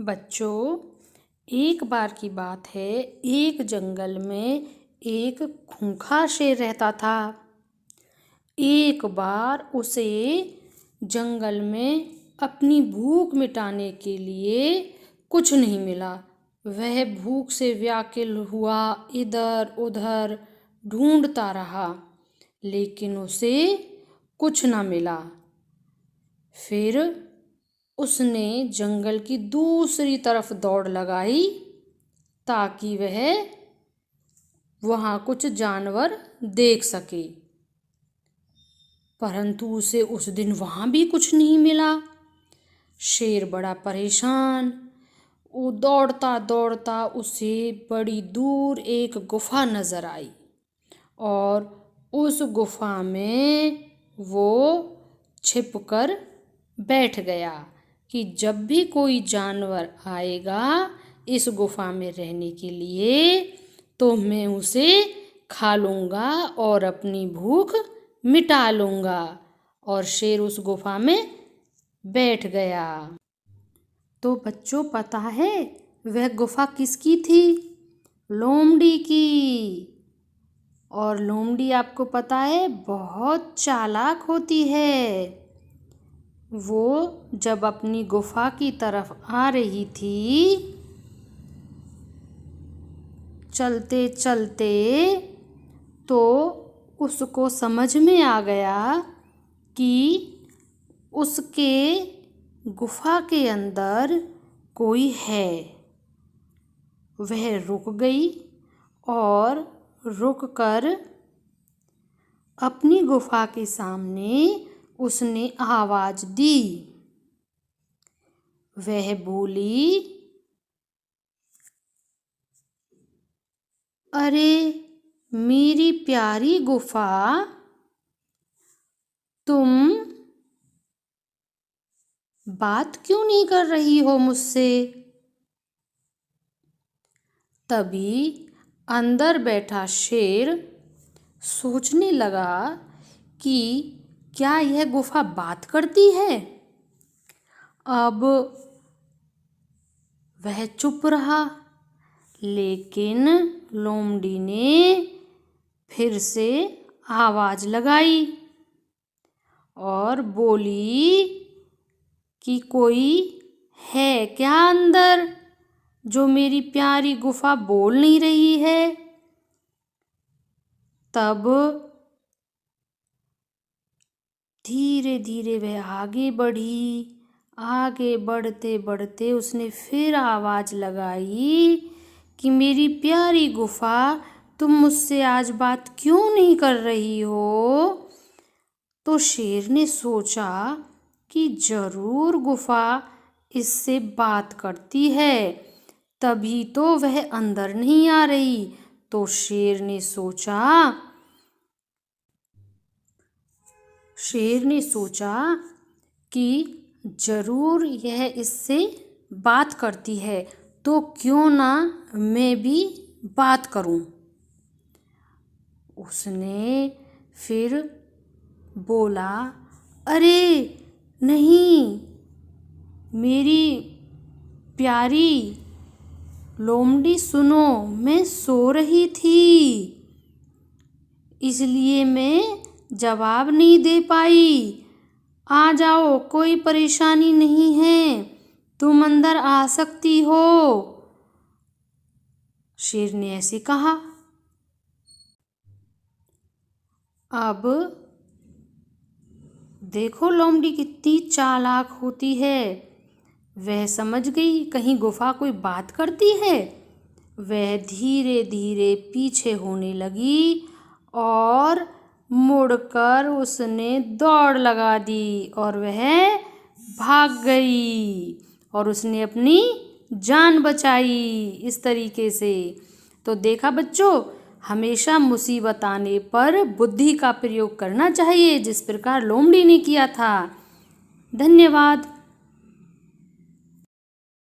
बच्चों, एक बार की बात है, एक जंगल में एक खूंखार शेर रहता था। एक बार उसे जंगल में अपनी भूख मिटाने के लिए कुछ नहीं मिला। वह भूख से व्याकुल हुआ, इधर उधर ढूंढता रहा, लेकिन उसे कुछ न मिला। फिर उसने जंगल की दूसरी तरफ दौड़ लगाई ताकि वह वहाँ कुछ जानवर देख सके, परंतु उसे उस दिन वहाँ भी कुछ नहीं मिला। शेर बड़ा परेशान, वो दौड़ता दौड़ता उसे बड़ी दूर एक गुफा नजर आई और उस गुफा में वो छिपकर बैठ गया कि जब भी कोई जानवर आएगा इस गुफा में रहने के लिए तो मैं उसे खा लूँगा और अपनी भूख मिटा लूँगा। और शेर उस गुफा में बैठ गया। तो बच्चों, पता है वह गुफा किसकी थी? लोमड़ी की। और लोमड़ी आपको पता है बहुत चालाक होती है। वो जब अपनी गुफा की तरफ आ रही थी, चलते चलते तो उसको समझ में आ गया कि उसके गुफा के अंदर कोई है। वह रुक गई और रुककर अपनी गुफा के सामने उसने आवाज दी। वह बोली, अरे मेरी प्यारी गुफा, तुम बात क्यों नहीं कर रही हो मुझसे? तभी अंदर बैठा शेर सोचने लगा कि क्या यह गुफा बात करती है। अब वह चुप रहा, लेकिन लोमड़ी ने फिर से आवाज लगाई और बोली कि कोई है क्या अंदर जो मेरी प्यारी गुफा बोल नहीं रही है। तब धीरे धीरे वह आगे बढ़ी। आगे बढ़ते बढ़ते उसने फिर आवाज लगाई कि मेरी प्यारी गुफा, तुम मुझसे आज बात क्यों नहीं कर रही हो? तो शेर ने सोचा कि जरूर गुफा इससे बात करती है, तभी तो वह अंदर नहीं आ रही। तो शेर ने सोचा कि जरूर यह इससे बात करती है, तो क्यों ना मैं भी बात करूं। उसने फिर बोला, अरे नहीं, मेरी प्यारी लोमड़ी सुनो, मैं सो रही थी इसलिए मैं जवाब नहीं दे पाई। आ जाओ, कोई परेशानी नहीं है, तुम अंदर आ सकती हो। शेर ने ऐसे कहा। अब देखो लोमड़ी कितनी चालाक होती है। वह समझ गई कहीं गुफा कोई बात करती है। वह धीरे धीरे पीछे होने लगी और मुड़कर उसने दौड़ लगा दी और वह भाग गई और उसने अपनी जान बचाई इस तरीके से। तो देखा बच्चों, हमेशा मुसीबत आने पर बुद्धि का प्रयोग करना चाहिए, जिस प्रकार लोमड़ी ने किया था। धन्यवाद।